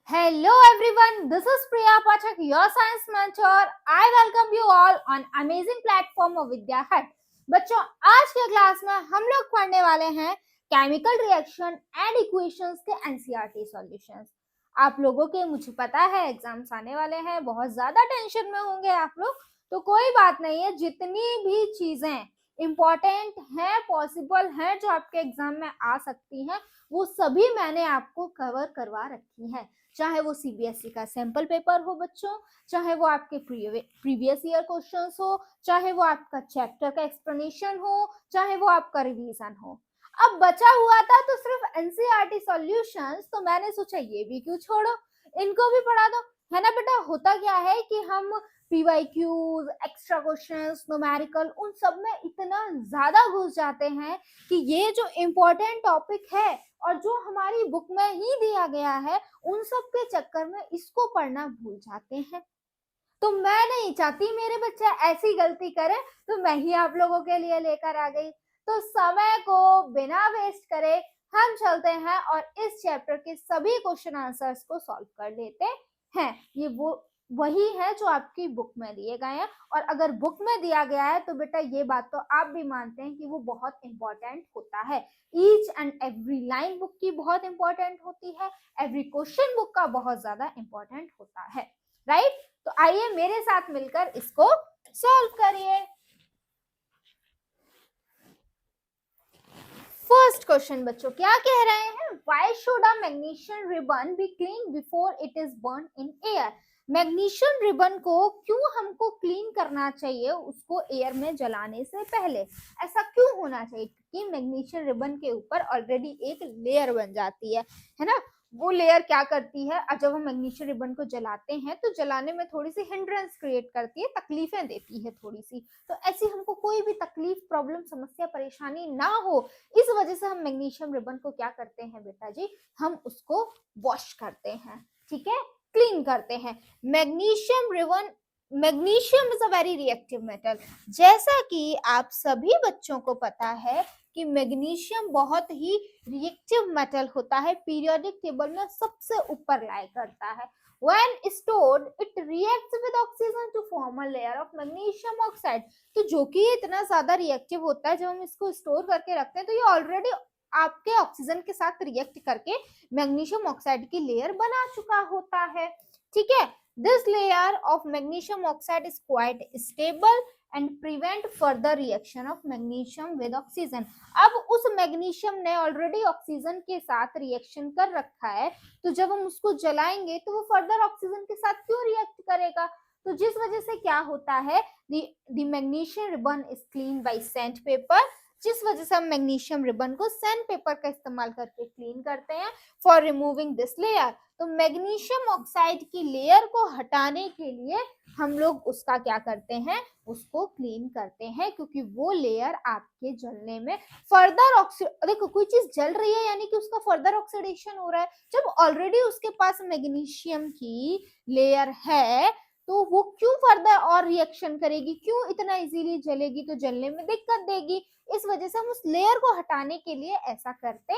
Hello everyone, this is Priya Pathak, your science mentor. I welcome you all on amazing platform of Vidya Hut. बच्चों, आज के class में हम लोग पढ़ने वाले हैं केमिकल रिएक्शन एंड इक्वेशंस के एनसीईआरटी सॉल्यूशंस। आप लोगों के मुझे पता है एग्जाम्स आने वाले हैं, बहुत ज्यादा टेंशन में होंगे आप लोग, तो कोई बात नहीं है। जितनी भी चीजें इम्पोर्टेंट हैं, पॉसिबल हैं, जो आपके एग्जाम में आ सकती हैं, वो सभी मैंने आपको कवर करवा रखी है। चाहे वो सीबीएसई का सैंपल पेपर हो बच्चों, चाहे वो आपके प्रीवियस ईयर क्वेश्चंस हो, चाहे वो आपका चैप्टर का एक्सप्लेनेशन हो, चाहे वो आपका रिवीजन हो। अब बचा हुआ था तो सिर्फ एनसीईआरटी सॉल्यूशंस, तो मैंने सोचा ये भी क्यों छोड़ो, इनको भी पढ़ा दो, है ना बेटा। होता क्या है कि हम पीवाईक्यूज, एक्स्ट्रा क्वेश्चंस, न्यूमेरिकल, उन सब में इतना ज्यादा घुस जाते हैं कि ये जो इम्पोर्टेंट टॉपिक है और जो हमारी बुक में ही दिया गया है, उन सब के चक्कर में इसको पढ़ना भूल जाते हैं। तो मैं नहीं चाहती मेरे बच्चे ऐसी गलती करें, तो मैं ही आप लोगों के लिए लेकर आ गई। तो समय को बिना वेस्ट करे हम चलते हैं और इस चैप्टर के सभी क्वेश्चन आंसर्स को सॉल्व कर लेते हैं। ये वो वही है जो आपकी बुक में दिए गए हैं, और अगर बुक में दिया गया है तो बेटा ये बात तो आप भी मानते हैं कि वो बहुत इंपॉर्टेंट होता है। Each and every line book की बहुत इंपॉर्टेंट होती है, एवरी क्वेश्चन बुक का बहुत ज्यादा इंपॉर्टेंट होता है, राइट। तो आइए मेरे साथ मिलकर इसको सॉल्व करिए। फर्स्ट क्वेश्चन बच्चों क्या कह रहे हैं, why should a magnesium ribbon be clean before it is burn in air. Magnesium ribbon को क्यों हमको क्लीन करना चाहिए उसको एयर में जलाने से पहले, ऐसा क्यों होना चाहिए? क्योंकि मैग्नीशियम रिबन के ऊपर ऑलरेडी एक लेयर बन जाती है ना। वो लेयर क्या करती है, जब हम मैग्नीशियम रिबन को जलाते हैं तो जलाने में थोड़ी सी हिंड्रेंस क्रिएट करती है, तकलीफें देती है थोड़ी सी। तो ऐसी हमको कोई भी तकलीफ, प्रॉब्लम, समस्या, परेशानी ना हो, इस वजह से हम मैग्नीशियम रिबन को क्या करते हैं बेटा जी, हम उसको वॉश करते हैं, ठीक है, क्लीन करते हैं। Magnesium ribbon, magnesium is a very reactive metal. जैसा कि आप सभी बच्चों को पता है कि मैग्नीशियम बहुत ही रिएक्टिव मेटल होता है, पीरियोडिक टेबल में सबसे ऊपर लाई करता है। When stored, it reacts with oxygen to form a layer of magnesium oxide। तो जो कि इतना ज्यादा रिएक्टिव होता है, जब हम इसको स्टोर करके रखते हैं तो ये ऑलरेडी आपके ऑक्सीजन के साथ रिएक्ट करके मैग्नीशियम ऑक्साइड की लेयर बना चुका होता है, ठीक है। This layer of magnesium oxide is quite stable and prevent further reaction of magnesium with oxygen. अब उस मैग्नीशियम ने ऑलरेडी ऑक्सीजन के साथ रिएक्शन कर रखा है, तो जब हम उसको जलाएंगे तो वो फर्दर ऑक्सीजन के साथ क्यों रिएक्ट करेगा? तो जिस वजह से क्या होता है, the magnesium ribbon is clean bye sand paper. जिस वजह से हम मैग्नीशियम रिबन को सैंड पेपर का इस्तेमाल करके क्लीन करते हैं फॉर रिमूविंग दिस लेयर। तो मैग्नीशियम ऑक्साइड की लेयर को हटाने के लिए हम लोग उसका क्या करते हैं, उसको क्लीन करते हैं, क्योंकि वो लेयर आपके जलने में फर्दर देखो कोई चीज जल रही है यानी कि उसका फर्दर ऑक्सीडेशन हो रहा है। जब ऑलरेडी उसके पास मैग्नीशियम की लेयर है तो वो क्यों फर्दर और रिएक्शन करेगी, क्यों इतना इजीली जलेगी, तो जलने में दिक्कत देगी। इस वजह से हम उस लेयर को हटाने के लिए ऐसा करते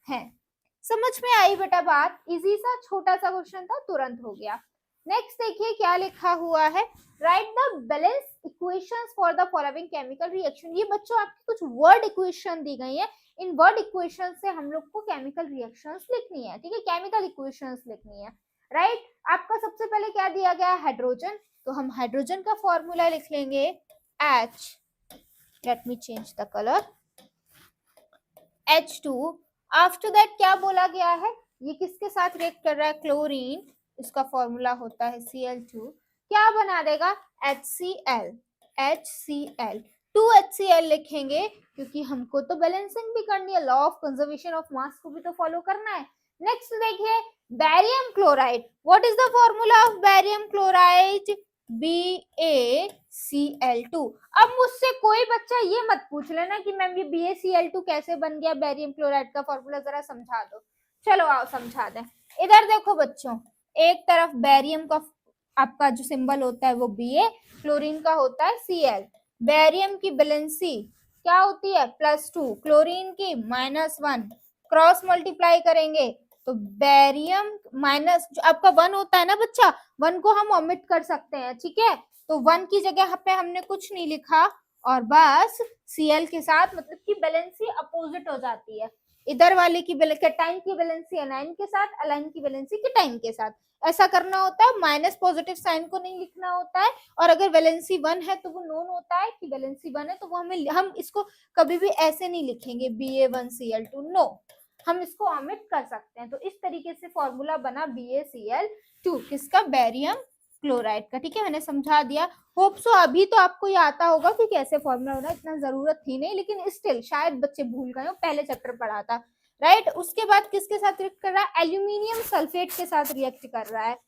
हैं। समझ में आई बेटा बात? इजी सा छोटा सा क्वेश्चन था, तुरंत हो गया। नेक्स्ट देखिए क्या लिखा हुआ है, right the balance equations for the following chemical reaction. ये बच्चों आपकी कुछ वर्ड इक्वेशन दी गई है, इन वर्ड इक्वेशन से हम लोग को केमिकल रिएक्शंस लिखनी है, ठीक है, केमिकल इक्वेशंस लिखनी है, राइट। आपका सबसे पहले क्या दिया गया, हाइड्रोजन, तो हम हाइड्रोजन का फॉर्मूला लिख लेंगे H, let me change the colour, H2। After that क्या बोला गया है, ये किसके साथ रिएक्ट कर रहा है, क्लोरीन, इसका फॉर्मूला होता है Cl2, क्या बना देगा, HCl, HCl, 2HCl लिखेंगे क्योंकि हमको तो बैलेंसिंग भी करनी है, law of conservation of mass को भी तो फॉलो करना है। नेक्स्ट देखिए barium chloride, what is the formula of barium chloride, BaCl2। अब मुझसे कोई बच्चा ये मत पूछ लेना कि मैम ये BaCl2 कैसे बन गया, बैरियम क्लोराइड का फॉर्मूला जरा समझा दो। चलो आओ समझा दें। इधर देखो बच्चों, एक तरफ बैरियम का आपका जो सिंबल होता है वो Ba, क्लोरीन का होता है Cl। बैरियम की वैलेंसी क्या होती है, +2, क्लोरीन की -1, क्रॉस मल्टीप्लाई करेंगे तो बेरियम माइनस, जो आपका 1 होता है ना बच्चा, 1 को हम ओमिट कर सकते हैं, ठीक है। तो 1 की जगह पे हमने कुछ नहीं लिखा और बस Cl के साथ, मतलब कि वैलेंसी अपोजिट हो जाती है। इधर वाले की कैटाइन की वैलेंसी एनाइन के साथ, अलाइन की वैलेंसी कैटाइन के साथ। ऐसा करना होता है, माइनस पॉजिटिव साइन को नहीं लिखना होता है। और अगर वैलेंसी 1 है तो वो नोन होता है कि वैलेंसी 1 है, तो वो हम इसको कभी भी ऐसे नहीं लिखेंगे Ba1Cl2, नो, हम इसको ऑमिट कर सकते हैं। तो इस तरीके से फॉर्मूला बना BaCl2 किसका, बेरियम क्लोराइड का, ठीक है। मैंने समझा दिया, होप सो अभी तो आपको ये आता होगा कि कैसे फॉर्मूला होना, इतना जरूरत थी नहीं, लेकिन स्टिल शायद बच्चे भूल गए हो, पहले चैप्टर पढ़ा था, राइट। उसके बाद किसके साथ रिएक्ट कर रहा है, एल्यूमिनियम सल्फेट के साथ रिएक्ट कर रहा है,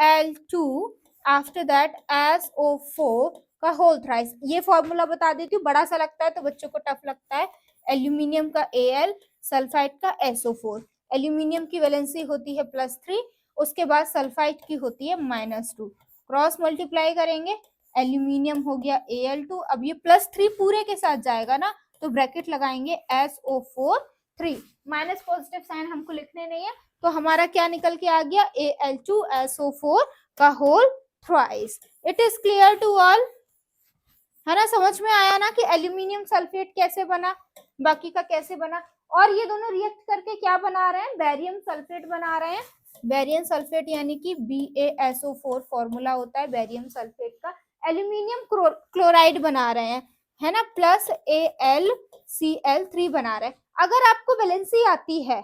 Al2 आफ्टर दैट SO4 का होल थ्राइस। ये फॉर्मूला बता देती हूँ, बड़ा सा लगता है तो बच्चों को टफ लगता है। एल्यूमिनियम का Al, सल्फाइड का SO4। एल्यूमिनियम की वैलेंसी होती है +3, उसके बाद सल्फाइड की होती है -2, क्रॉस मल्टीप्लाई करेंगे, एल्यूमिनियम हो गया Al2। अब ये +3 पूरे के साथ जाएगा ना, तो ब्रैकेट लगाएंगे SO4 3, माइनस पॉजिटिव साइन हमको लिखने नहीं है, तो हमारा क्या निकल के आ गया, Al2SO4 का whole thrice. It is clear to all, है ना, समझ में आया ना कि एल्यूमिनियम सल्फेट कैसे बना, बाकी का कैसे बना। और ये दोनों रिएक्ट करके क्या बना रहे हैं, बेरियम सल्फेट बना रहे हैं। बेरियम सल्फेट यानी कि BaSO4 फॉर्मूला होता है बेरियम सल्फेट का। एल्यूमिनियम क्लोराइड बना रहे हैं, है ना, प्लस AlCl3 बना रहे हैं। अगर आपको वैलेंसी आती है,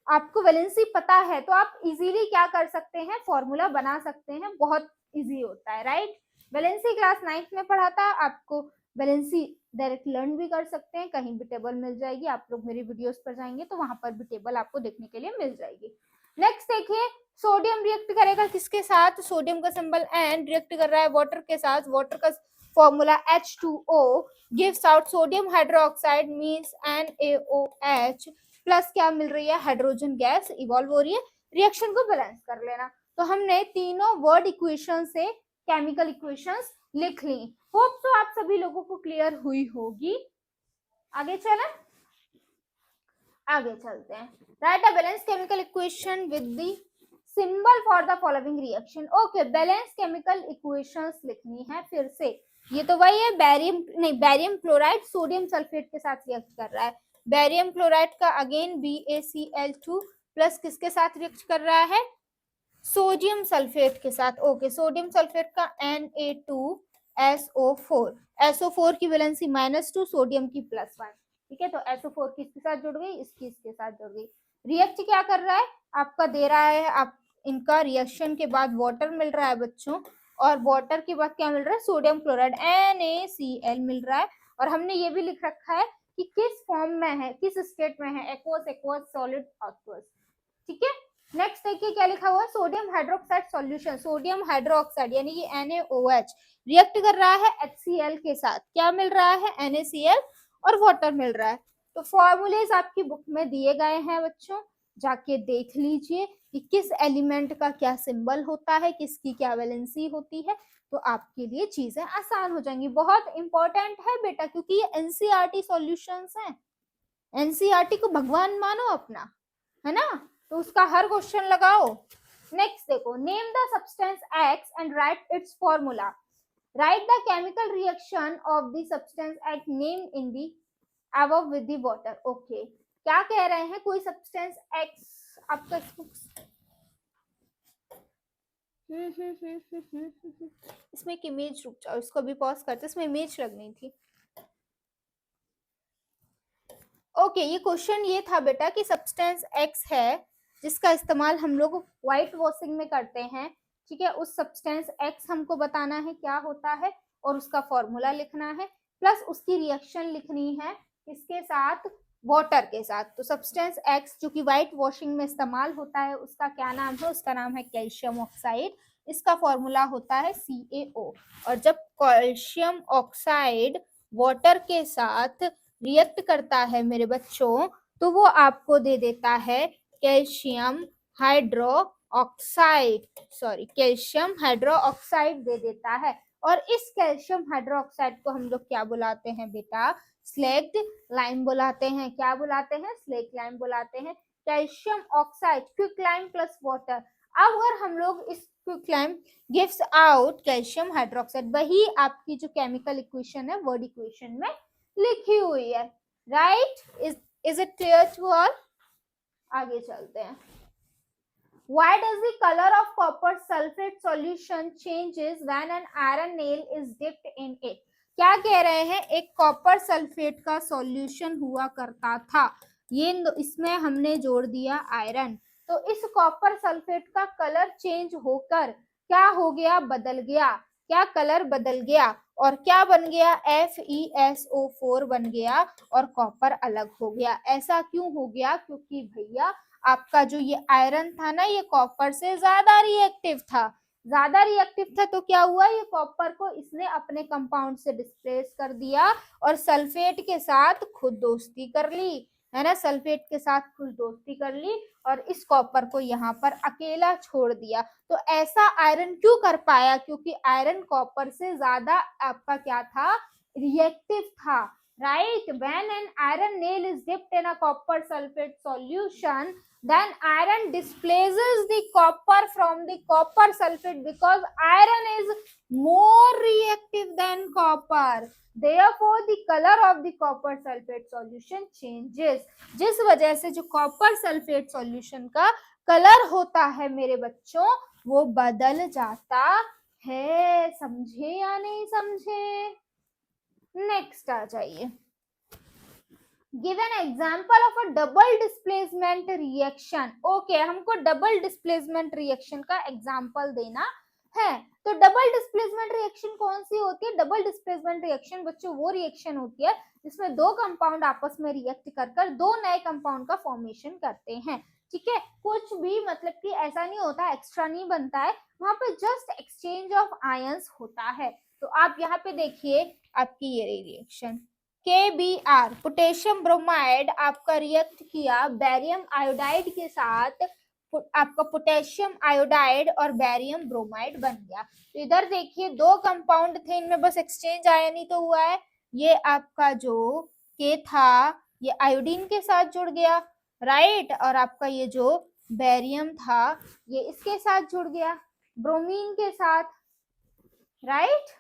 आपको वैलेंसी पता है, तो आप इजीली क्या कर सकते हैं, फॉर्मूला बना सकते हैं, बहुत इजी होता है, राइट। वैलेंसी क्लास 9th में पढ़ा था, आपको वैलेंसी डायरेक्ट लर्न भी कर सकते हैं, कहीं भी टेबल मिल जाएगी, आप लोग मेरी वीडियोस पर जाएंगे तो वहां पर भी टेबल आपको देखने के लिए मिल जाएगी। नेक्स्ट देखिए, सोडियम रिएक्ट करेगा किसके साथ, सोडियम का सिंबल N, रिएक्ट कर रहा है वाटर के साथ, वाटर का formula H2O gives out sodium hydroxide means NaOH plus क्या मिल रही है, हाइड्रोजन गैस इवॉल्व हो रही है। रिएक्शन को बैलेंस कर लेना, तो हमने तीनों वर्ड इक्वेशन से केमिकल इक्वेशंस लिख ली। होप सो आप सभी लोगों को क्लियर हुई होगी। आगे चलें, आगे चलते हैं। Right a balance chemical equation with the symbol for the following reaction. Okay, balance chemical equations लिखनी है फिर से। ये तो वही है, बैरियम क्लोराइड सोडियम सल्फेट के साथ रिएक्ट कर रहा है। बैरियम क्लोराइड का अगेन BaCl2 प्लस किसके साथ रिएक्ट कर रहा है, सोडियम सल्फेट के साथ। ओके, सोडियम सल्फेट का Na2SO4, SO4 की वैलेंसी -2, सोडियम की +1, ठीक है। तो SO4 किसके साथ जुड़ गई, इसके साथ जुड़ गई। रिएक्ट क्या कर रहा है, आपका दे रहा है, आप इनका रिएक्शन के बाद वाटर मिल रहा है बच्चों, और वाटर के बाद क्या मिल रहा है, सोडियम क्लोराइड NaCl मिल रहा है। और हमने ये भी लिख रखा है कि किस फॉर्म में है, किस स्टेट में है, एक्वस, सॉलिड, एक्वस, ठीक है। नेक्स्ट देखिए क्या लिखा हुआ है, sodium hydroxide solution, sodium hydroxide यानी कि NaOH रिएक्ट कर रहा है HCl के साथ, क्या मिल रहा है, NaCl और वाटर मिल रहा है। तो फॉर्मूलेज आपकी बुक में दिए गए हैं बच्चों, जाके देख लीजिए कि किस एलिमेंट का क्या सिंबल होता है, किसकी क्या वैलेंसी होती है, तो आपके लिए चीजें आसान हो जाएंगी। बहुत इंपॉर्टेंट है बेटा, क्योंकि ये NCERT सॉल्यूशंस हैं, NCERT को भगवान मानो अपना, है ना, तो उसका हर क्वेश्चन लगाओ। नेक्स्ट देखो, name the substance X and right it's formula. Right the chemical reaction of the substance X name in the above with the water. Okay, क्या कह रहे हैं, कोई सब्सटेंस X आपका इसमें एक इमेज, रुक जाओ, इसको भी पॉज करते, इसमें इमेज लगनी थी। ओके, ये क्वेश्चन ये था बेटा कि सब्सटेंस X है जिसका इस्तेमाल हम लोग व्हाइट वॉशिंग में करते हैं, ठीक है। उस सब्सटेंस X हमको बताना है क्या होता है और उसका फॉर्मूला लिखना है, प्लस उसकी रिएक्शन लिखनी है इसके साथ, वाटर के साथ। तो सब्सटेंस X जो कि व्हाइट वॉशिंग में इस्तेमाल होता है, उसका क्या नाम है, उसका नाम है कैल्शियम ऑक्साइड, इसका फॉर्मूला होता है CaO। और जब कैल्शियम ऑक्साइड वाटर के साथ रिएक्ट करता है मेरे बच्चों, तो वो आपको दे देता है calcium hydroxide, calcium hydroxide दे देता है। और इस कैल्शियम हाइड्रो ऑक्साइड को हम लोग क्या बुलाते हैं बेटा, स्लेक्ड लाइम बुलाते हैं। क्या बुलाते हैं, स्लेक्ड लाइम बुलाते हैं। Calcium oxide quicklime plus water. अब अगर हम लोग इस quicklime gives out calcium hydroxide, वही आपकी जो केमिकल इक्वेशन है वर्ड इक्वेशन में लिखी हुई है, right? Is it clear to all? आगे चलते हैं। Why does the color of copper sulfate solution changes when an iron nail is dipped in it? क्या कह रहे हैं, एक कॉपर सल्फेट का सॉल्यूशन हुआ करता था, ये इसमें हमने जोड़ दिया आयरन, तो इस कॉपर सल्फेट का कलर चेंज होकर क्या हो गया, बदल गया। क्या कलर बदल गया और क्या बन गया, FeSO4 बन गया और कॉपर अलग हो गया। ऐसा क्यों हो गया, क्योंकि भैया आपका जो ये आयरन था ना, ये कॉपर से ज्यादा रिएक्टिव था। ज्यादा रिएक्टिव था तो क्या हुआ, ये कॉपर को इसने अपने कंपाउंड से डिस्प्लेस कर दिया और सल्फेट के साथ खुद दोस्ती कर ली, है ना, सल्फेट के साथ खुद दोस्ती कर ली और इस कॉपर को यहाँ पर अकेला छोड़ दिया। तो ऐसा आयरन क्यों कर पाया, क्योंकि आयरन कॉपर से ज्यादा आपका क्या था, रिएक्टिव था, right? When an iron nail is dipped in a copper sulfate solution, then iron displaces the copper from the copper sulfate because iron is more reactive than copper. Therefore, the color of the copper sulfate solution changes. जिस वजह से जो copper sulfate solution का colour होता है मेरे बच्चों, वो बदल जाता है। समझे या नहीं समझे? नेक्स्ट आ जाइए। Give an example of a double displacement reaction. Okay, हमको डबल डिस्प्लेसमेंट रिएक्शन का एग्जाम्पल देना है। तो डबल डिस्प्लेसमेंट रिएक्शन कौन सी होती है? डबल डिस्प्लेसमेंट रिएक्शन बच्चों वो रिएक्शन होती है जिसमें दो कंपाउंड आपस में रिएक्ट कर कर दो नए कंपाउंड का फॉर्मेशन करते हैं। ठीक है, कुछ भी मतलब कि ऐसा नहीं होता, एक्स्ट्रा नहीं बनता है, वहां पे जस्ट एक्सचेंज ऑफ आयंस होता है। तो आप यहाँ पे देखिए आपकी ये रिएक्शन KBr पोटेशियम ब्रोमाइड आपका रिएक्ट किया बैरियम आयोडाइड के साथ, आपका पोटेशियम आयोडाइड और बैरियम ब्रोमाइड बन गया। तो इधर देखिए दो कंपाउंड थे, इनमें बस एक्सचेंज आयन ही तो हुआ है। ये आपका जो K था ये आयोडीन के साथ जुड़ गया, राइट, और आपका ये जो बैरियम था ये इसके साथ जुड़ गया, ब्रोमीन के साथ, राइट।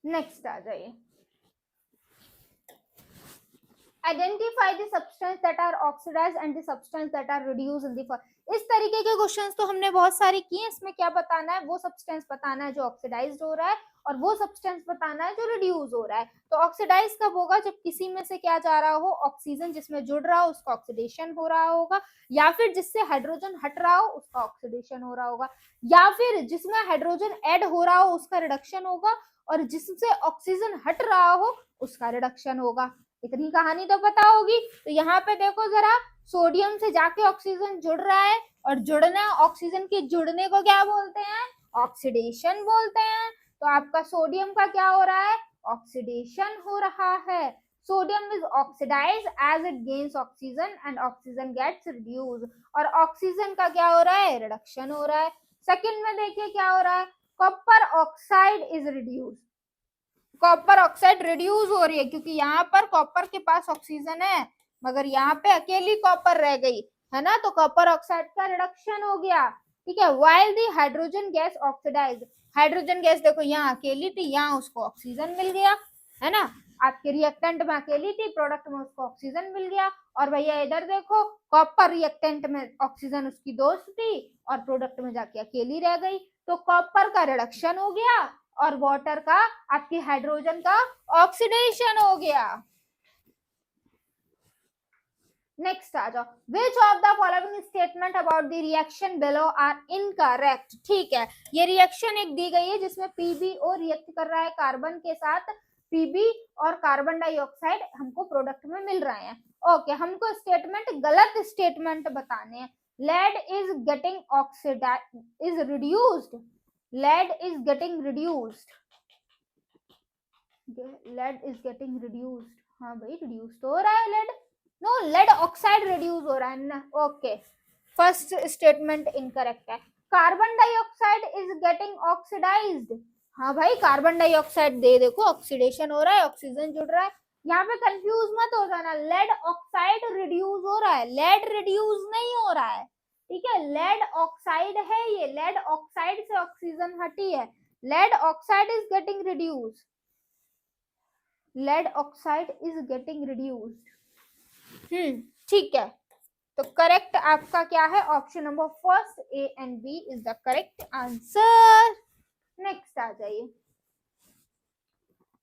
नेक्स्ट आ जाइए। Identify the substance that are oxidised and the substance that are reduced in the form. इस तरीके के क्वेश्चंस तो हमने बहुत सारे किए। इसमें क्या बताना है, वो सब्सटेंस बताना है जो ऑक्सीडाइज्ड हो रहा है और वो सब्सटेंस बताना है जो रिड्यूस हो रहा है। तो ऑक्सीडाइज कब होगा, जब किसी में से क्या जा रहा हो, ऑक्सीजन जिसमें जुड़ रहा हो उसका ऑक्सीडेशन हो रहा होगा, या फिर जिससे हाइड्रोजन हट रहा हो उसका ऑक्सीडेशन हो रहा होगा, या फिर जिसमें हाइड्रोजन ऐड हो रहा हो उसका रिडक्शन होगा और जिससे ऑक्सीजन हट रहा हो उसका रिडक्शन होगा। इतनी कहानी तो पता होगी। तो यहाँ पे देखो जरा, सोडियम से जाके ऑक्सीजन जुड़ रहा है और जुड़ना, ऑक्सीजन के जुड़ने को क्या बोलते हैं, ऑक्सीडेशन बोलते हैं। तो आपका सोडियम का क्या हो रहा है, ऑक्सीडेशन हो रहा है। Sodium is oxidise as it gains oxygen and oxygen gets reduced, और ऑक्सीजन का क्या हो रहा है, रिडक्शन हो रहा है। सेकंड में देखिए क्या हो रहा है, copper oxide is reduced, copper oxide reduce हो रही है क्योंकि यहाँ पर कॉपर के पास ऑक्सीजन है मगर यहाँ पे अकेली कॉपर रह गई, है ना, तो कॉपर ऑक्साइड का रिडक्शन हो गया। ठीक है, while the hydrogen gas oxidise, hydrogen gas देखो यहाँ अकेली थी, यहाँ उसको ऑक्सीजन मिल गया, है ना, आपके रिएक्टेंट में अकेली थी, प्रोडक्ट में उसको ऑक्सीजन मिल गया। और भैया इधर देखो, कॉपर रिएक्टेंट में ऑक्सीजन उसकी दोस्त थी और प्रोडक्ट में जाके अकेली रह गई, तो कॉपर का रिडक्शन हो गया और वाटर का, आपकी हाइड्रोजन का ऑक्सीडेशन हो गया। नेक्स्ट आ जाओ, which of the following statement about the reaction below are incorrect. ठीक है, ये रिएक्शन एक दी गई है जिसमें PbO रिएक्ट कर रहा है कार्बन के साथ, Pb और कार्बन डाइऑक्साइड हमको प्रोडक्ट में मिल रहे हैं। ओके, हमको स्टेटमेंट, गलत स्टेटमेंट बताने हैं। Lead is getting oxidise is reduced, lead is getting reduced, lead is getting reduced, हाँ भाई रिड्यूस तो हो रहा है lead, no lead oxide reduce हो रहा है ना। ओके, फर्स्ट स्टेटमेंट इनकरेक्ट है। Carbon dioxide is getting oxidised, हाँ भाई, कार्बन डाइऑक्साइड दे, देखो ऑक्सीडेशन हो रहा है, ऑक्सीजन जुड़ रहा है। यहाँ पे कंफ्यूज मत हो जाना, लेड ऑक्साइड रिड्यूस हो रहा है, लेड रिड्यूस नहीं हो रहा है, ठीक है, लेड ऑक्साइड है ये, लेड ऑक्साइड से ऑक्सीजन हटी है, lead oxide is getting reduce, lead oxide is getting reduced. ठीक है, तो करेक्ट आपका क्या है, option number first A and B is the correct answer. Next आ जाइए,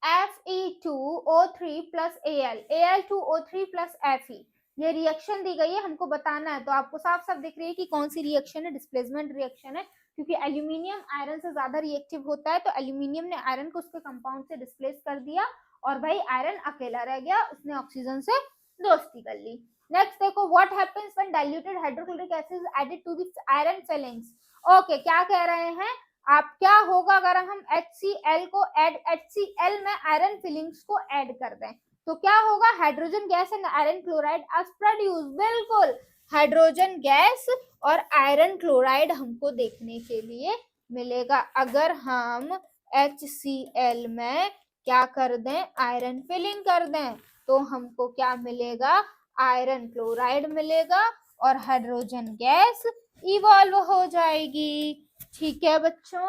Fe2O3 plus Al, Al2O3 plus Fe, ये रिएक्शन दी गई है, हमको बताना है। तो आपको साफ साफ दिख रही है कि कौन सी रिएक्शन है, डिस्प्लेसमेंट रिएक्शन है, क्योंकि एल्यूमिनियम आयरन से ज्यादा रिएक्टिव होता है, तो एल्यूमिनियम ने आयरन को उसके कंपाउंड से डिस्प्लेस कर दिया, और भाई आयरन अकेला रह गया, उसने ऑक्सीजन से दोस्ती कर ली। नेक्स्ट देखो, what happens when diluted hydrochloric acid is added to the iron filings. Okay, क्या कह रहे हैं आप, क्या होगा अगर हम HCl को ऐड, HCl में आयरन फिलिंग्स को ऐड कर दें, तो क्या होगा, hydrogen gas and iron chloride are produce. बिल्कुल, हाइड्रोजन गैस और आयरन क्लोराइड हमको देखने के लिए मिलेगा अगर हम HCl में क्या कर दें, आयरन फिलिंग कर दें, तो हमको क्या मिलेगा, आयरन क्लोराइड मिलेगा और हाइड्रोजन गैस इवॉल्व हो जाएगी। ठीक है बच्चों,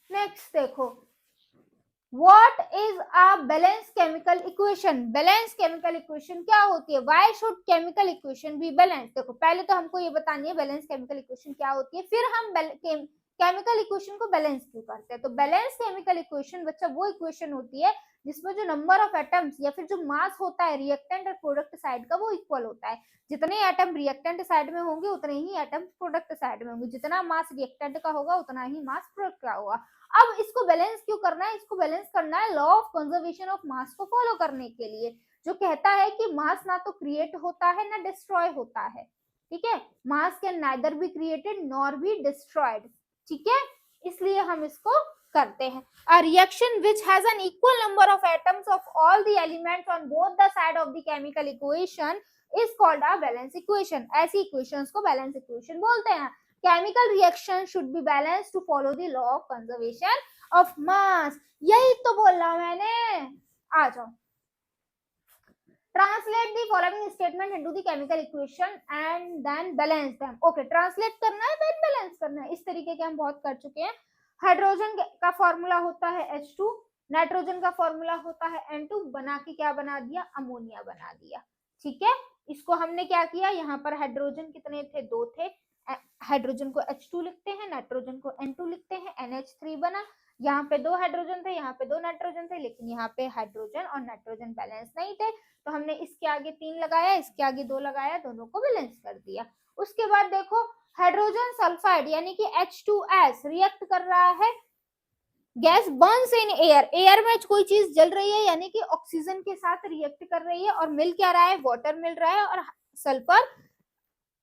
नेक्स्ट देखो, What is a balanced chemical equation? Balanced chemical equation क्या होती है? Why should chemical equation be balanced? देखो, पहले तो हमको ये बतानी है balanced chemical equation क्या होती है, फिर हम केमिकल इक्वेशन को बैलेंस क्यों करते हैं। तो बैलेंस केमिकल इक्वेशन बच्चा वो इक्वेशन होती है जिसमें जो नंबर ऑफ एटम्स या फिर जो मास होता है रिएक्टेंट और प्रोडक्ट साइड का, वो इक्वल होता है। जितने एटम रिएक्टेंट साइड में होंगे उतने ही एटम प्रोडक्ट साइड में होंगे, जितना मास रिएक्टेंट का होगा उतना ही मास प्रोडक्ट का होगा। अब इसको बैलेंस क्यों करना है, इसको बैलेंस करना है law of conservation of mass को फॉलो करने के लिए, जो कहता है कि मास ना तो क्रिएट होता है ना डिस्ट्रॉय होता है, ठीक है, मास can neither be created nor be destroyed, ठीक है, इसलिए हम इसको करते हैं। A reaction which has an equal number of atoms of all the elements on both the side of the chemical equation is called a balance equation। ऐसी equations को balance equation बोलते हैं। Chemical reaction should be balanced to follow the law of conservation of mass। यही तो बोला मैंने, आ जाओ। Translate the following statement into the chemical equation and then balance them। Okay, translate करना है then balance करना है, इस तरीके के हम बहुत कर चुके हैं। हाइड्रोजन का फॉर्मूला होता है H2, नाइट्रोजन का फॉर्मूला होता है N2, बना के क्या बना दिया, अमोनिया बना दिया, ठीक है। इसको हमने क्या किया, यहाँ पर हाइड्रोजन कितने थे, 2 थे, हाइड्रोजन को H2 लिखते हैं, नाइट्रोजन को N2 लिखते हैं, NH3 बना। यहाँ पे 2 हाइड्रोजन थे, यहाँ पे 2 नाइट्रोजन थे, लेकिन यहाँ पे हाइड्रोजन और नाइट्रोजन बैलेंस नहीं थे, तो हमने इसके आगे 3 लगाया, इसके आगे 2 लगाया, दोनों को बैलेंस कर दिया। उसके बाद देखो, हाइड्रोजन सल्फाइड यानी कि H2S रिएक्ट कर रहा है, gas Burns in air, air में कोई चीज जल रही है यानी कि ऑक्सीजन के साथ रिएक्ट कर रही है, और मिल क्या रहा है, वाटर मिल रहा है और सल्फर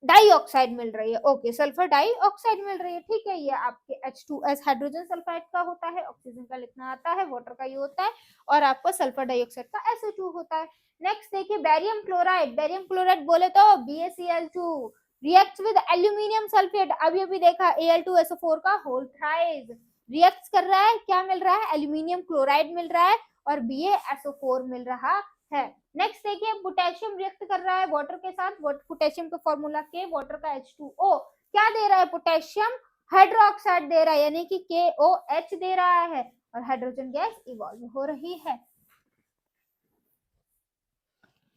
डाइऑक्साइड मिल रही है। ओके, सल्फर डाइऑक्साइड मिल रही है, ठीक है, ये आपके H2S हाइड्रोजन सल्फाइड का होता है, ऑक्सीजन का लिखना आता है, वाटर का ये होता है, और आपका सल्फर डाइऑक्साइड का SO2 होता है। नेक्स्ट देखिए, बेरियम क्लोराइड, बेरियम क्लोराइड बोले तो BaCl2 reacts with aluminium sulphate, अभी अभी देखा Al2SO4 का होल थ्राइस रिएक्ट कर रहा है, क्या मिल रहा है, एल्यूमिनियम क्लोराइड मिल रहा है और BaSO4 मिल रहा है। नेक्स्ट देखिए, पोटेशियम रिएक्ट कर रहा है वाटर के साथ, पोटेशियम का फॉर्मूला के, वाटर का H2O, क्या दे रहा है, पोटेशियम हाइड्रोक्साइड दे रहा है यानी कि KOH दे रहा है, और हाइड्रोजन गैस इवॉल्व हो रही है।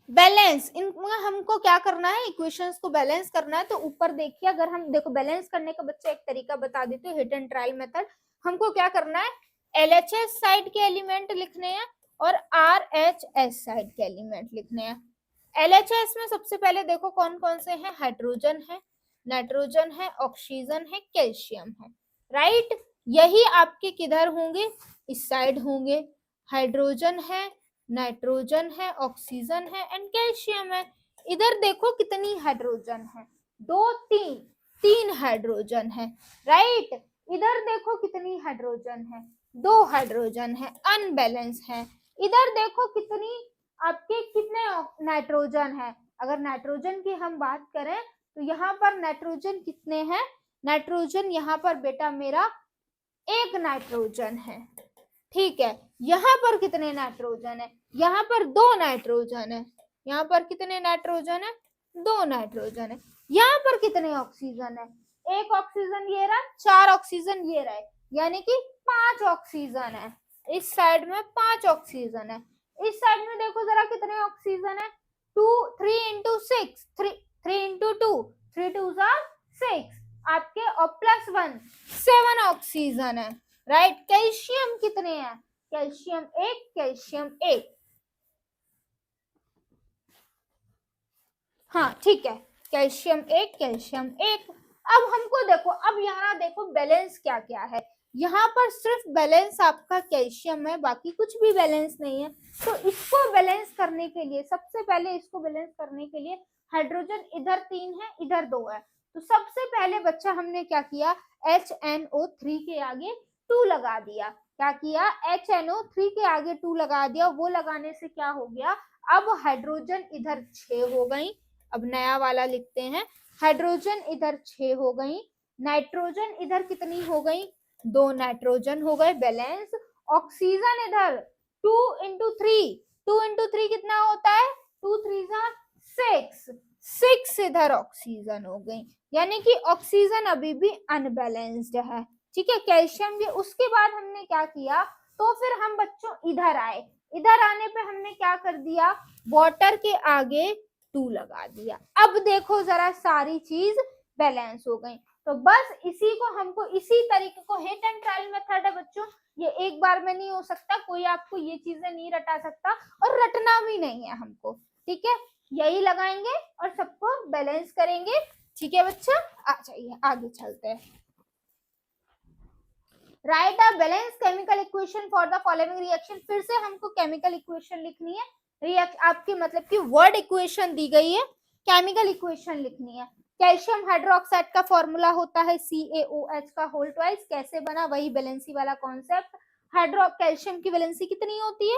बैलेंस, इनमें हमको क्या करना है, इक्वेशंस को बैलेंस करना है। तो ऊपर देखिए, अगर हम देखो बैलेंस करने का बच्चा एक तरीका बता देती हूँ, हिट एंड ट्रायल मेथड। हमको क्या करना है, LHS साइड के एलिमेंट लिखने हैं और RHS साइड के एलिमेंट लिखने हैं। LHS में सबसे पहले देखो कौन कौन से हैं, हाइड्रोजन है, नाइट्रोजन है, ऑक्सीजन है, कैल्शियम है, राइट। यही आपके किधर होंगे, इस साइड होंगे, हाइड्रोजन है, नाइट्रोजन है, ऑक्सीजन है एंड कैल्शियम है। इधर देखो कितनी हाइड्रोजन है, 2 3 3 हाइड्रोजन है, राइट। इधर देखो कितनी हाइड्रोजन है, 2 हाइड्रोजन है, अनबैलेंस है। इधर देखो कितनी आपके कितने नाइट्रोजन है, अगर नाइट्रोजन की हम बात करें तो यहाँ पर नाइट्रोजन कितने हैं, नाइट्रोजन यहाँ पर बेटा मेरा एक नाइट्रोजन है, ठीक है। यहाँ पर कितने नाइट्रोजन है? यहाँ पर 2 नाइट्रोजन है। यहाँ पर कितने नाइट्रोजन है? 2 नाइट्रोजन है। यहाँ पर कितने ऑक्सीजन है? एक ऑक्सीजन ये रहा, 4 ऑक्सीजन ये रहे, यानी कि 5 ऑक्सीजन है। इस साइड में 5 ऑक्सीजन है, इस साइड में देखो जरा कितने ऑक्सीजन है? 2 3 into 6 3 into 2 3 2s are 6 आपके, और प्लस 1 7 ऑक्सीजन है, राइट। कैल्शियम कितने हैं? कैल्शियम 1, कैल्शियम 1, हाँ ठीक है, कैल्शियम 1, कैल्शियम 1। अब हमको देखो, अब यहाँ देखो बैलेंस क्या क्या है। यहाँ पर सिर्फ बैलेंस आपका कैल्शियम है, बाकी कुछ भी बैलेंस नहीं है। तो इसको बैलेंस करने के लिए, सबसे पहले इसको बैलेंस करने के लिए हाइड्रोजन इधर 3 है, इधर 2 है, तो सबसे पहले बच्चा हमने क्या किया, HNO3 के आगे 2 लगा दिया। क्या किया? HNO3 के आगे 2 लगा दिया। वो लगाने से क्या हो गया, अब हाइड्रोजन इधर 6 हो गई। अब नया वाला लिखते हैं, हाइड्रोजन इधर 6 हो गई, नाइट्रोजन इधर कितनी हो गई, 2 नाइट्रोजन हो गए, बैलेंस। ऑक्सीजन इधर 2 into 3, 2 into 3 कितना होता है, 2 3s are 6, 6 इधर ऑक्सीजन हो गई, यानी कि ऑक्सीजन अभी भी अनबैलेंस्ड है, ठीक है। कैल्शियम भी। उसके बाद हमने क्या किया, तो फिर हम बच्चों इधर आए, इधर आने पे हमने क्या कर दिया, वाटर के आगे 2 लगा दिया। अब देखो जरा सारी चीज बैलेंस हो गई। तो बस इसी को हमको, इसी तरीके को हिट एंड ट्रायल मेथड है बच्चों, ये एक बार में नहीं हो सकता, कोई आपको ये चीजें नहीं रटा सकता और रटना भी नहीं है हमको, ठीक है। यही लगाएंगे और सबको बैलेंस करेंगे, ठीक है बच्चा। आ जाइए आगे चलते हैं। Right a balance chemical equation for the following reaction. फिर से हमको केमिकल इक्वेशन लिखनी है, आपकी मतलब कि वर्ड इक्वेशन दी गई है, केमिकल इक्वेशन लिखनी है। कैल्शियम हाइड्रोक्साइड का फॉर्मूला होता है CaOH का होल ट्वाइस। कैसे बना, वही वैलेंसी वाला कॉन्सेप्ट। कैल्शियम की वैलेंसी कितनी होती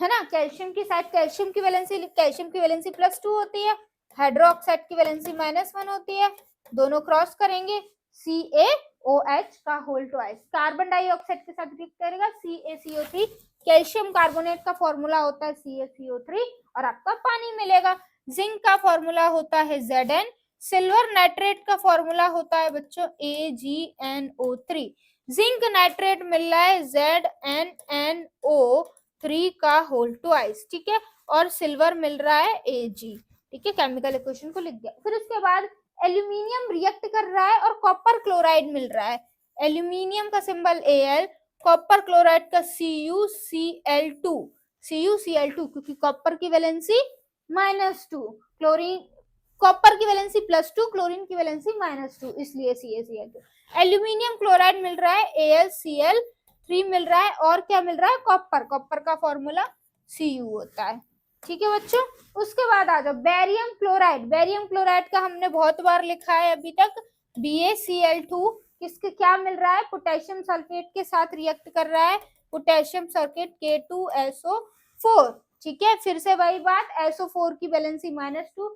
है ना, कैल्शियम की साइड, कैल्शियम की वैलेंसी +2 होती है, हाइड्रोक्साइड की वैलेंसी -1 होती है। दोनों क्रॉस करेंगे, CaOH का होल ट्वाइस। कार्बन डाइऑक्साइड के साथ रिएक्ट करेगा, CaCO3। कैल्शियम कार्बोनेट का फॉर्मूला होता है CaCO3 और आपका पानी मिलेगा। जिंक का फॉर्मूला होता है Zn। सिल्वर नाइट्रेट का फॉर्मूला होता है बच्चों AgNO3। जिंक नाइट्रेट मिल रहा है ZnNO3 का होल ट्वाइस, ठीक है, और सिल्वर मिल रहा है Ag, ठीक है। केमिकल इक्वेशन को लिख दिया। फिर उसके बाद एल्यूमिनियम रिएक्ट कर रहा है और कॉपर क्लोराइड मिल रहा है। एल्यूमिनियम का सिंबल Al, कॉपर क्लोराइड का CuCl2 क्योंकि कॉपर की वैलेंसी -2, क्लोरीन, कॉपर की वैलेंसी +2, क्लोरीन की वैलेंसी -2, इसलिए CaCl2। एल्यूमिनियम क्लोराइड मिल रहा है AlCl3 मिल रहा है, और क्या मिल रहा है, कॉपर, कॉपर का फॉर्मूला Cu होता है, ठीक है बच्चों। उसके बाद आ जाओ बेरियम क्लोराइड। बेरियम क्लोराइड का हमने बहुत बार लिखा है अभी तक, BaCl2। किसके क्या मिल रहा है, पोटेशियम सल्फेट के साथ रिएक्ट कर रहा है, पोटेशियम सल्फेट K2SO4, ठीक है। फिर से वही बात, SO4 की वैलेंसी -2,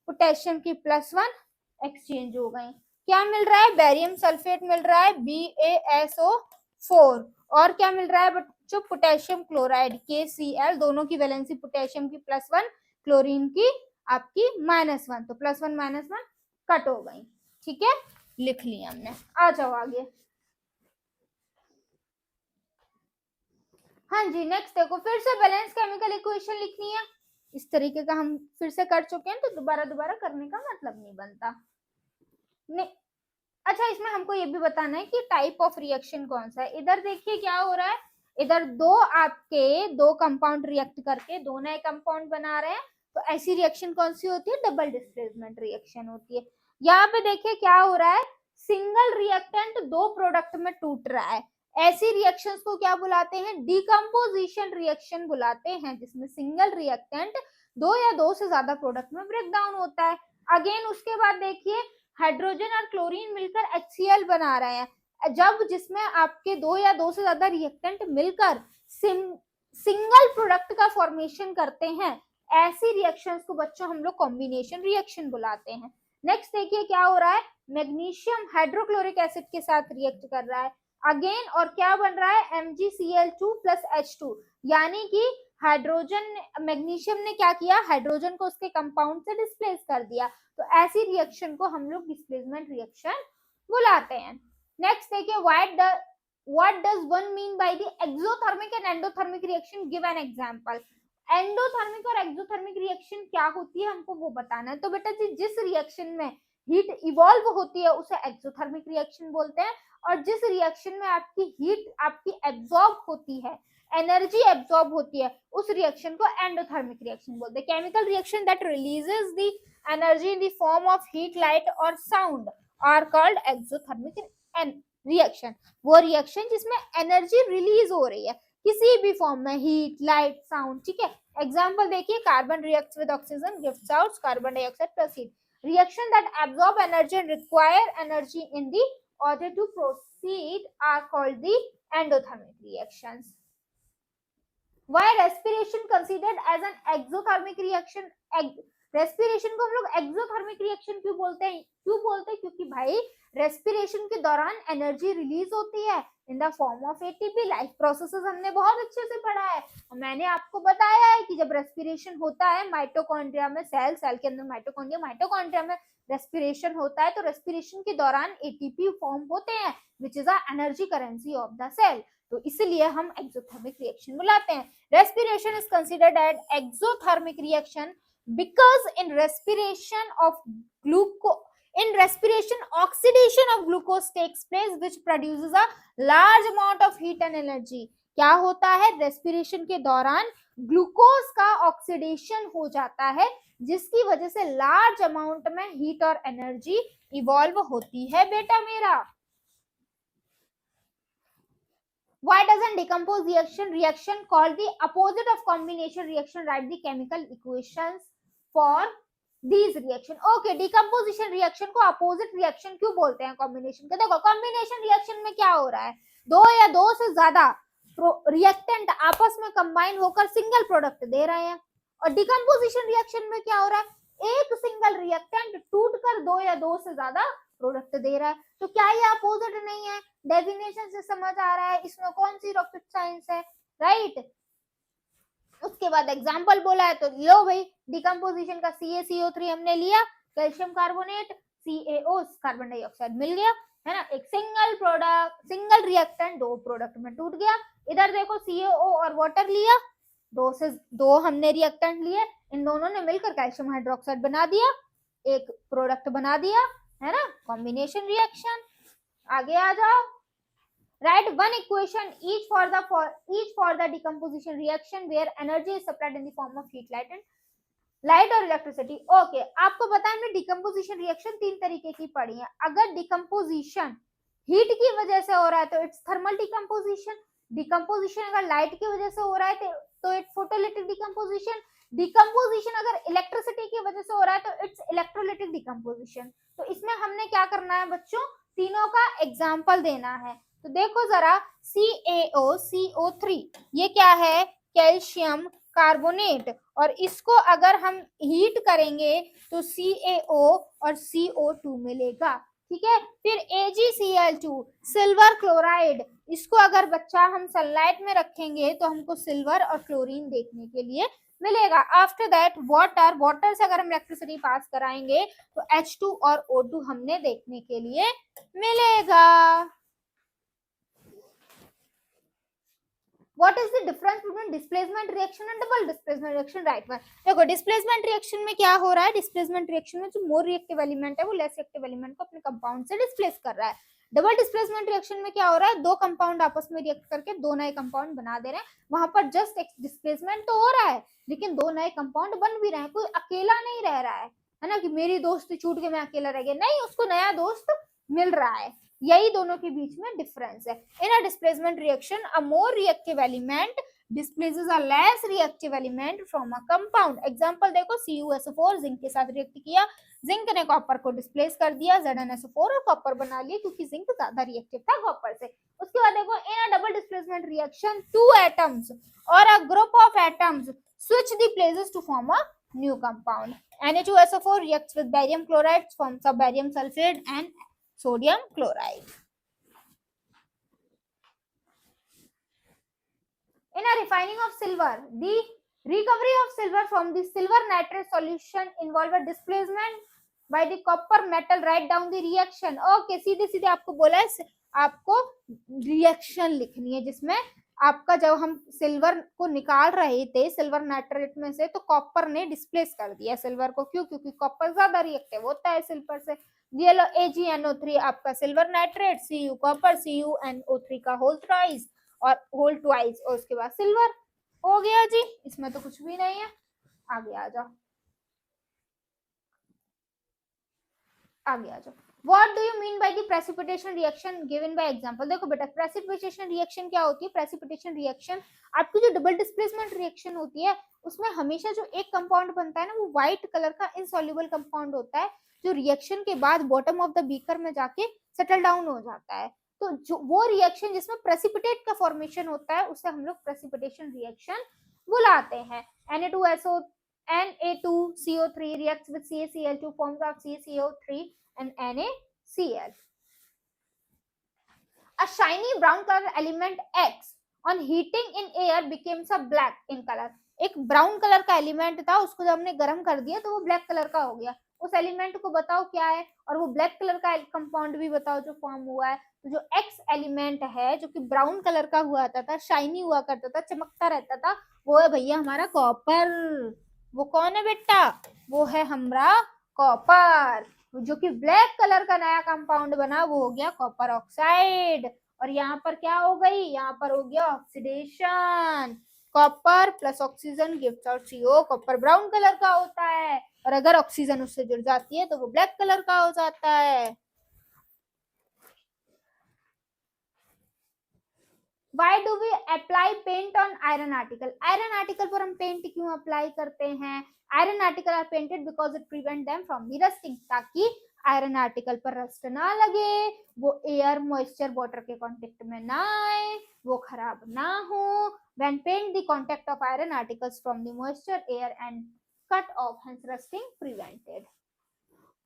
पोटेशियम की +1, एक्सचेंज हो गई। क्या मिल रहा है, बेरियम सल्फेट मिल रहा है BaSO4, और क्या मिल रहा है बच्चों, पोटेशियम क्लोराइड KCl। दोनों की वैलेंसी, पोटेशियम की +1, क्लोरीन की आपकी -1, तो +1 -1 कट हो गई, ठीक है, लिख लिया हमने। आ जाओ आगे। हाँ जी, नेक्स्ट देखो, फिर से बैलेंस केमिकल इक्वेशन लिखनी है। इस तरीके का हम फिर से कर चुके हैं, तो दोबारा करने का मतलब नहीं बनता। अच्छा, इसमें हमको ये भी बताना है कि टाइप ऑफ रिएक्शन कौन सा है। इधर देखिए क्या हो रहा है, इधर दो कंपाउंड रिएक्ट करके 2 नए कंपाउंड बना रहे हैं, तो ऐसी रिएक्शन कौन सी होती है, डबल डिस्प्लेसमेंट रिएक्शन होती है। यहाँ पे देखिए क्या हो रहा है, सिंगल रिएक्टेंट 2 प्रोडक्ट में टूट रहा है। ऐसी रिएक्शंस को क्या बुलाते हैं, डिकम्पोजिशन रिएक्शन बुलाते हैं, जिसमें सिंगल रिएक्टेंट 2 या 2 से ज्यादा प्रोडक्ट में ब्रेक डाउन होता है। अगेन उसके बाद देखिए, हाइड्रोजन और क्लोरीन मिलकर HCl बना रहे हैं, जब जिसमें आपके 2 या 2 से ज्यादा रिएक्टेंट मिलकर सिंगल प्रोडक्ट का फॉर्मेशन करते हैं, ऐसी रिएक्शंस को बच्चों हम लोग कॉम्बिनेशन रिएक्शन बुलाते हैं। नेक्स्ट देखिए क्या हो रहा है, मैग्नीशियम हाइड्रोक्लोरिक एसिड के साथ रिएक्ट कर रहा है। अगेन, और क्या बन रहा है, MgCl2 प्लस H2, यानी कि हाइड्रोजन, मैग्नीशियम ने क्या किया, हाइड्रोजन को उसके कंपाउंड से डिस्प्लेस कर दिया। तो ऐसी रिएक्शन को हम लोग डिस्प्लेसमेंट रिएक्शन बुलाते हैं। नेक्स्ट देखिए, what does one mean by the exothermic and endothermic reaction, give an example. Endothermic और एक्सोथर्मिक रिएक्शन क्या होती है हमको वो बताना है। तो बेटा जी, जिस रिएक्शन में हीट इवॉल्व होती है उसे एक्सोथर्मिक रिएक्शन बोलते हैं, और जिस रिएक्शन में आपकी हीट आपकी एब्जॉर्ब होती है, एनर्जी एब्जॉर्ब होती है, उस रिएक्शन को एंडोथर्मिक रिएक्शन बोलते हैं। Chemical reaction that releases the energy in the form of heat, light और sound are called exothermic reaction. वो रिएक्शन जिसमें एनर्जी रिलीज हो रही है किसी भी फॉर्म में, हीट, लाइट, साउंड, ठीक है। एग्जांपल देखिए, carbon reacts with oxygen, gives out carbon dioxide plus heat. Reaction that absorb energy and require energy in the order to proceed are called the endothermic reactions. Why respiration considered as an exothermic reaction? Respiration को हम लोग exothermic reaction क्यों बोलते हैं? क्योंकि भाई respiration के दौरान एनर्जी रिलीज होती है इन the form of ATP. Life processes हमने बहुत अच्छे से पढ़ा है, मैंने आपको बताया है कि जब रेस्पिरेशन होता है माइटोकॉन्ड्रिया में, सेल के अंदर माइटोकॉन्ड्रिया में रेस्पिरेशन होता है, तो रेस्पिरेशन के दौरान एटीपी फॉर्म होते हैं which is a energy currency of the cell. तो इसलिए हम एक्सोथर्मिक रिएक्शन बुलाते हैं। Respiration is considered as exothermic reaction because in respiration oxidation of glucose takes place which produces a large amount of heat and energy। क्या होता है, respiration के दौरान ग्लूकोज का ऑक्सीडेशन हो जाता है जिसकी वजह से लार्ज अमाउंट में हीट और एनर्जी इवॉल्व होती है बेटा मेरा। Why doesn't decompose reaction called the opposite of combination reaction? Write the chemical equations for these reaction. Okay, decomposition reaction को opposite reaction क्यों बोलते हैं combination के? देखो, combination reaction में क्या हो रहा है, दो या दो से ज्यादा रिएक्टेंट आपस में कंबाइन होकर सिंगल प्रोडक्ट दे रहे हैं, और डिकम्पोजिशन रिएक्शन में क्या हो रहा है, एक सिंगल रिएक्टेंट टूटकर दो या दो से ज्यादा प्रोडक्ट दे रहा है। तो क्या ये अपोजिट नहीं है? डेफिनेशन से समझ आ रहा है, इसमें कौन सी रॉकेट साइंस है, राइट। उसके बाद एग्जांपल बोला है, तो लो भाई, डिकम्पोजिशन का CaCO3 हमने लिया, calcium carbonate, CaO carbon dioxide मिल गया, है ना। एक सिंगल रिएक्टेंट दो प्रोडक्ट में टूट गया। इधर देखो, CaO और वाटर लिया, दो हमने रिएक्टेंट लिए, इन दोनों ने मिलकर कैल्शियम हाइड्रोक्साइड बना दिया, एक प्रोडक्ट बना दिया, है ना, कॉम्बिनेशन रिएक्शन। आगे आ जाओ, write one equation each for the decomposition reaction where energy is supplied in the form of heat, light और इलेक्ट्रिसिटी। ओके, आपको पता है हमने डिकम्पोजिशन रिएक्शन तीन तरीके की पढ़ी है। अगर डिकम्पोजिशन हीट की वजह से हो रहा है तो इट्स थर्मल डिकम्पोजिशन। डिकम्पोजिशन अगर लाइट की वजह से हो रहा है तो इट्स फोटोलिटिक डिकम्पोजिशन। डिकम्पोजिशन अगर इलेक्ट्रिसिटी की वजह से हो रहा है तो इट्स इलेक्ट्रोलिटिक डिकम्पोजिशन। तो इसमें हमने क्या करना है बच्चों, तीनों का एग्जाम्पल देना है। तो देखो जरा, CaO, ये क्या है, कैल्शियम कार्बोनेट, और इसको अगर हम हीट करेंगे तो CaO और CO2 मिलेगा, ठीक है। फिर AgCl2 सिल्वर क्लोराइड, इसको अगर बच्चा हम सनलाइट में रखेंगे तो हमको सिल्वर और क्लोरीन देखने के लिए मिलेगा। आफ्टर दैट वाटर से अगर हम इलेक्ट्रिसिटी पास कराएंगे तो H2 और O2 हमने देखने के लिए मिलेगा। What is the difference between displacement reaction and double displacement reaction? Right one. देखो, डिस्प्लेसमेंट रिएक्शन में क्या हो रहा है, डिस्प्लेसमेंट रिएक्शन में जो मोर रिएक्टिव एलिमेंट है वो लेस रिएक्टिव एलिमेंट को अपने कंपाउंड से डिस्प्लेस कर रहा है। डबल डिस्प्लेसमेंट रिएक्शन में क्या हो रहा है, दो कंपाउंड आपस में रिएक्ट करके दो नए कंपाउंड बना दे रहे हैं। वहां पर जस्ट एक डिस्प्लेसमेंट तो हो रहा है लेकिन दो नए कंपाउंड बन भी रहे हैं, कोई अकेला नहीं रह रहा है ना, कि मेरी दोस्त छूट के मैं अकेला रह गया, नहीं, उसको नया दोस्त मिल रहा है। यही दोनों के बीच में डिफरेंस है। In a displacement reaction a more reactive element displaces a less reactive element from a compound. Example देखो, CuSO4 जिंक के साथ रिएक्ट किया, जिंक ने कॉपर को डिस्प्लेस कर दिया, ZnSO4 और कॉपर बना लिया क्योंकि जिंक ज्यादा रिएक्टिव था कॉपर से। उसके बाद देखो, in a double displacement reaction two atoms और a group of atoms switch the places to form a new compound. Na2SO4 reacts with barium chloride, forms a barium sulfate and sodium chloride. In a refining of silver, the recovery of silver from the silver nitrate solution involve a displacement by the copper metal. Write down the reaction. Okay, सीधे सीधे आपको बोला है आपको reaction लिखनी है जिसमें आपका जब हम सिल्वर को निकाल रहे थे सिल्वर नाइट्रेट में से तो कॉपर ने डिस्प्लेस कर दिया सिल्वर को। क्यों? क्योंकि कॉपर ज्यादा रिएक्टिव होता है सिल्वर से। ये लो AgNO3 आपका silver nitrate, Cu copper, CuNO3 का होल ट्वाइस और होल ट्वाइस और उसके बाद सिल्वर। हो गया जी, इसमें तो कुछ भी नहीं है। आगे आ जाओ, आगे आ जाओ। What do you mean by the precipitation reaction given by example? देखो बेटा, precipitation reaction क्या होती है? precipitation reaction आपकी जो डबल डिस्प्लेसमेंट रिएक्शन होती है उसमें हमेशा जो एक कंपाउंड बनता है ना वो व्हाइट कलर का इनसॉल्युबल कंपाउंड होता है जो रिएक्शन के बाद बॉटम ऑफ द बीकर में जाके सेटल डाउन हो जाता है। तो जो वो रिएक्शन जिसमें प्रेसिपिटेट का फॉर्मेशन होता है उसे हम लोग प्रेसिपिटेशन रिएक्शन बुलाते हैं। Na2CO3 reacts with CaCl2 forms of CaCO3 and NaCl. A shiny brown color element X on heating in air becomes a black in color. एक ब्राउन कलर का एलिमेंट था उसको जब हमने गर्म कर दिया तो वो ब्लैक कलर का हो गया। उस एलिमेंट को बताओ क्या है और वो ब्लैक कलर का कंपाउंड भी बताओ जो फॉर्म हुआ है। तो जो एक्स एलिमेंट है जो कि ब्राउन कलर का हुआ था, शाइनी हुआ करता था, चमकता रहता था, वो है भैया हमारा कॉपर। वो कौन है बेटा? वो है हमारा कॉपर। जो कि ब्लैक कलर का नया कंपाउंड बना वो हो गया कॉपर ऑक्साइड। और यहाँ पर क्या हो गई? यहाँ पर हो गया oxidation. Copper plus oxygen gives out CO। Copper brown colour का होता है और अगर ऑक्सीजन उससे जुड़ जाती है तो वो ब्लैक कलर का हो जाता है। Why do we apply paint on iron article? Iron article पर हम पेंट क्यों अप्लाई करते हैं? Iron article are painted because it prevent them from the rusting, ताकि आयरन आर्टिकल पर रस्ट ना लगे, वो एयर मॉइस्चर वाटर के कांटेक्ट में ना आए, वो खराब ना हो। When paint the contact of iron articles from the moisture, air and cut off, hence rusting prevented.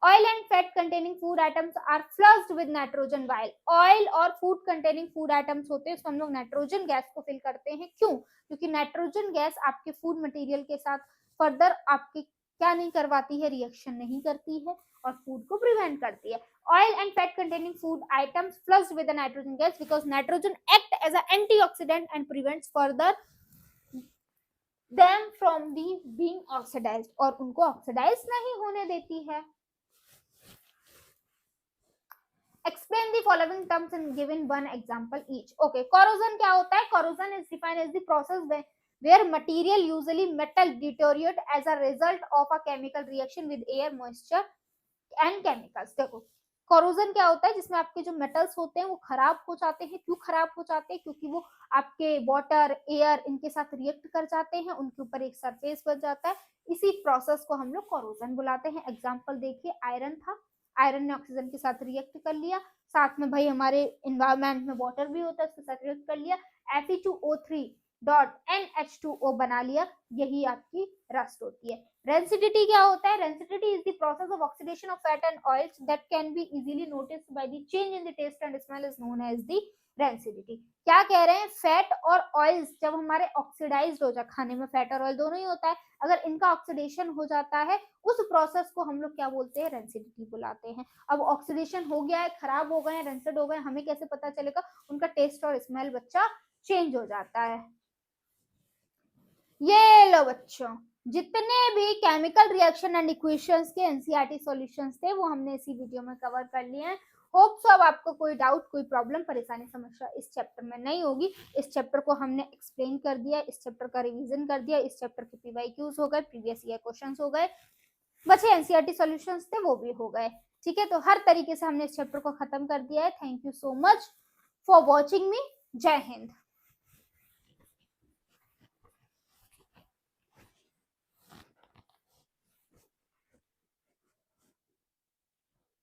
Oil and fat containing food atoms are flushed with nitrogen while oil और food containing food atoms होते हैं उसको हम लोग nitrogen gas को fill करते हैं। क्यों? क्योंकि नाइट्रोजन गैस आपके फूड मटेरियल के साथ फर्दर आपके क्या नहीं करवाती है? रिएक्शन नहीं करती है और फूड को प्रिवेंट करती है। Oil and fat containing food items flushed with the nitrogen gas because nitrogen act as an antioxidant and prevents further them from the being oxidized, और उनको ऑक्सीडाइज नहीं होने देती है। Explain the following terms and given one example each. Okay, corrosion क्या होता है? Corrosion is defined as the process where material, usually metal, deteriorate as a result of a chemical reaction with air, moisture and chemicals. देखो corrosion क्या होता है? जिसमें आपके जो metals होते हैं वो खराब हो जाते हैं। क्यों खराब हो जाते हैं? क्योंकि वो आपके water, air इनके साथ react कर जाते हैं, उनके ऊपर एक surface बन जाता है। इसी process को हम लोग corrosion बुलाते हैं। Example देखिए, आयरन था, आयरन ने ऑक्सीजन के साथ रिएक्ट कर लिया, साथ में भाई हमारे एनवायरमेंट में वाटर भी होता है उसके साथ रिएक्ट कर लिया, Fe2O3 डॉट NH2O बना लिया, यही आपकी रस्ट होती है। रेंसिडिटी क्या होता है? Rancidity is the process of oxidation of fat and oils that can be easily noticed by the change in the taste and smell is known as the rancidity. क्या कह रहे हैं? फैट और ऑयल्स जब हमारे ऑक्सीडाइज्ड हो जाए, खाने में फैट और ऑयल दोनों ही होता है, अगर इनका ऑक्सीडेशन हो जाता है उस प्रोसेस को हम लोग क्या बोलते हैं? रेंसिडिटी बुलाते हैं। अब ऑक्सीडेशन हो गया है, खराब हो गए हैं, रेंसिड हो गए, हमें कैसे पता चलेगा? उनका टेस्ट और स्मेल बच्चा चेंज हो जाता है। ये लो बच्चों, जितने भी केमिकल रिएक्शन एंड इक्वेशंस के एनसीईआरटी सॉल्यूशंस थे वो हमने इसी वीडियो में कवर कर लिए हैं। होप सो अब आपको कोई डाउट, कोई प्रॉब्लम, परेशानी, समस्या इस चैप्टर में नहीं होगी। इस चैप्टर को हमने एक्सप्लेन कर दिया, इस चैप्टर का रिवीजन कर दिया, इस चैप्टर के पीवाईक्यूज हो गए, प्रीवियस ईयर क्वेश्चंस हो गए, बचे एनसीईआरटी सॉल्यूशंस थे वो भी हो गए। ठीक है, तो हर तरीके से हमने इस चैप्टर को खत्म कर दिया है। Thank you so much for watching मी। जय हिंद।